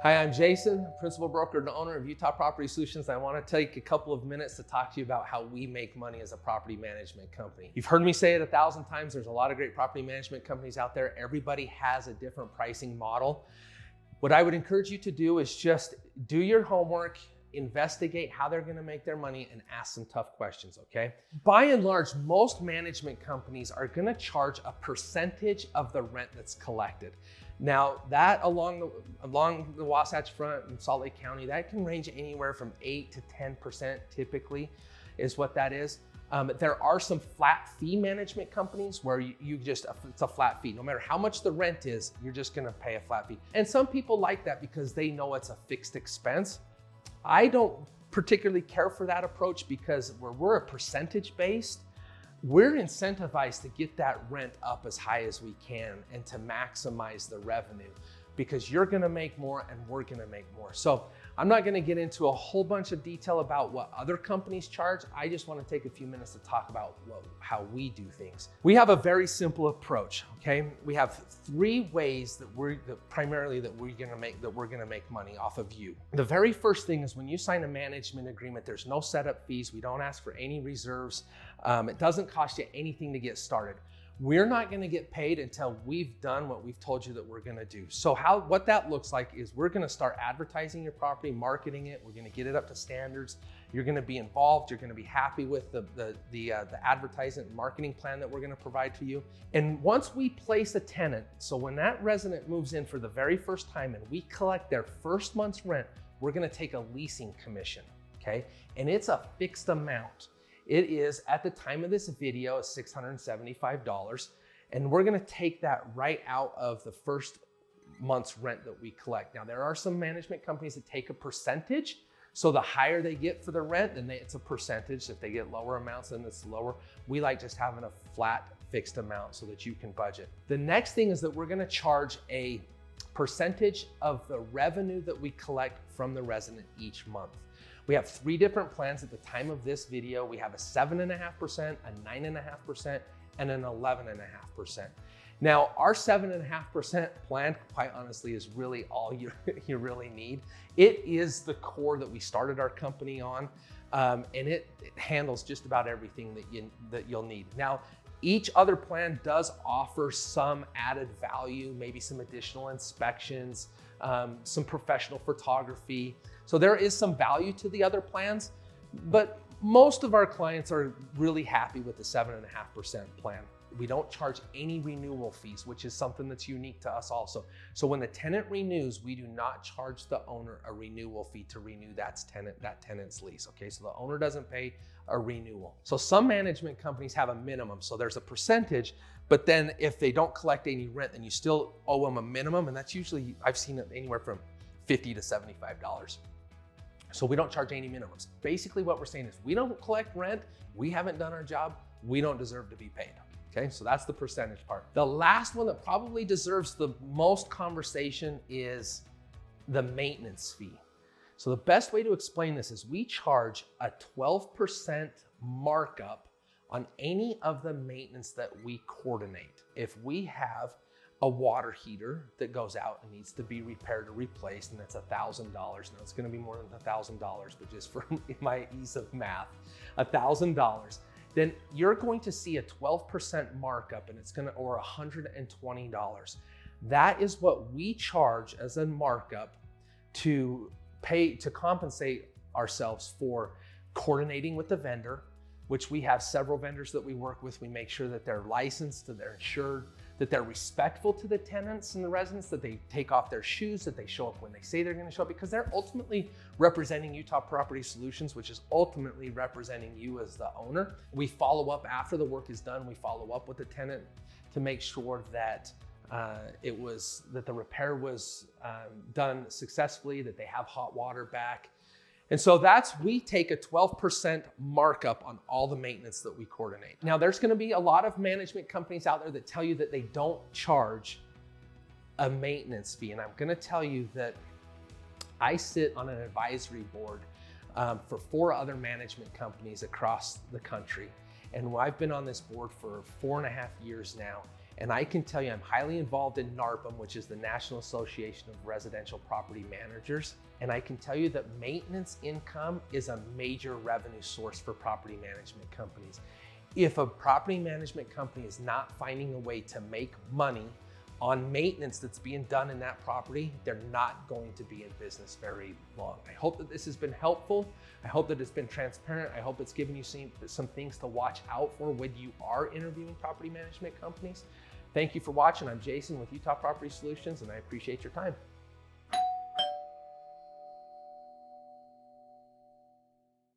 Hi, I'm Jason, principal broker and owner of Utah Property Solutions. I want to take a couple of minutes to talk to you about how we make money as a property management company. You've heard me say it 1,000 times. There's a lot of great property management companies out there. Everybody has a different pricing model. What I would encourage you to do is just do your homework, investigate how they're going to make their money, and ask some tough questions, okay? By and large, most management companies are going to charge a percentage of the rent that's collected. Now, that along the Wasatch Front in Salt Lake County, that can range anywhere from 8 to 10% typically is what that is. There are some flat fee management companies where it's a flat fee. No matter how much the rent is, you're just gonna pay a flat fee. And some people like that because they know it's a fixed expense. I don't particularly care for that approach because where we're a percentage based, we're incentivized to get that rent up as high as we can and to maximize the revenue because you're gonna make more and we're gonna make more. So I'm not gonna get into a whole bunch of detail about what other companies charge. I just wanna take a few minutes to talk about how we do things. We have a very simple approach, okay? We have 3 ways that we're gonna make money off of you. The very first thing is when you sign a management agreement, there's no setup fees. We don't ask for any reserves. It doesn't cost you anything to get started. We're not gonna get paid until we've done what we've told you that we're gonna do. So what that looks like is we're gonna start advertising your property, marketing it. We're gonna get it up to standards. You're gonna be involved. You're gonna be happy with the advertising and marketing plan that we're gonna provide to you. And once we place a tenant, so when that resident moves in for the very first time and we collect their first month's rent, we're gonna take a leasing commission, okay? And it's a fixed amount. It is, at the time of this video, $675, and we're gonna take that right out of the first month's rent that we collect. Now, there are some management companies that take a percentage, so the higher they get for the rent, then it's a percentage. If they get lower amounts, then it's lower. We like just having a flat, fixed amount so that you can budget. The next thing is that we're gonna charge a percentage of the revenue that we collect from the resident each month. We have 3 different plans at the time of this video. We have a 7.5%, a 9.5%, and an 11.5%. Now, our 7.5% plan, quite honestly, is really all you really need. It is the core that we started our company on, and it handles just about everything that you'll need. Now, each other plan does offer some added value, maybe some additional inspections, some professional photography. So there is some value to the other plans, but most of our clients are really happy with the 7.5% plan. We don't charge any renewal fees, which is something that's unique to us also. So when the tenant renews, we do not charge the owner a renewal fee to renew that tenant's lease, okay? So the owner doesn't pay a renewal. So some management companies have a minimum, so there's a percentage, but then if they don't collect any rent, then you still owe them a minimum, and that's usually, I've seen it anywhere from $50 to $75. So we don't charge any minimums. Basically what we're saying is we don't collect rent, we haven't done our job, we don't deserve to be paid. Okay, so that's the percentage part. The last one that probably deserves the most conversation is the maintenance fee. So the best way to explain this is we charge a 12% markup on any of the maintenance that we coordinate. If we have a water heater that goes out and needs to be repaired or replaced, and that's $1,000. Now it's gonna be more than $1,000, but just for my ease of math, $1,000. Then you're going to see a 12% markup, and or $120. That is what we charge as a markup to compensate ourselves for coordinating with the vendor, which we have several vendors that we work with. We make sure that they're licensed, that they're insured, that they're respectful to the tenants and the residents, that they take off their shoes, that they show up when they say they're gonna show up, because they're ultimately representing Utah Property Solutions, which is ultimately representing you as the owner. We follow up after the work is done. We follow up with the tenant to make sure that the repair was done successfully, that they have hot water back. And so we take a 12% markup on all the maintenance that we coordinate. Now, there's gonna be a lot of management companies out there that tell you that they don't charge a maintenance fee. And I'm gonna tell you that I sit on an advisory board for 4 other management companies across the country. And I've been on this board for 4.5 years now. And I can tell you, I'm highly involved in NARPM, which is the National Association of Residential Property Managers. And I can tell you that maintenance income is a major revenue source for property management companies. If a property management company is not finding a way to make money on maintenance that's being done in that property, they're not going to be in business very long. I hope that this has been helpful. I hope that it's been transparent. I hope it's given you some things to watch out for when you are interviewing property management companies. Thank you for watching. I'm Jason with Utah Property Solutions, and I appreciate your time.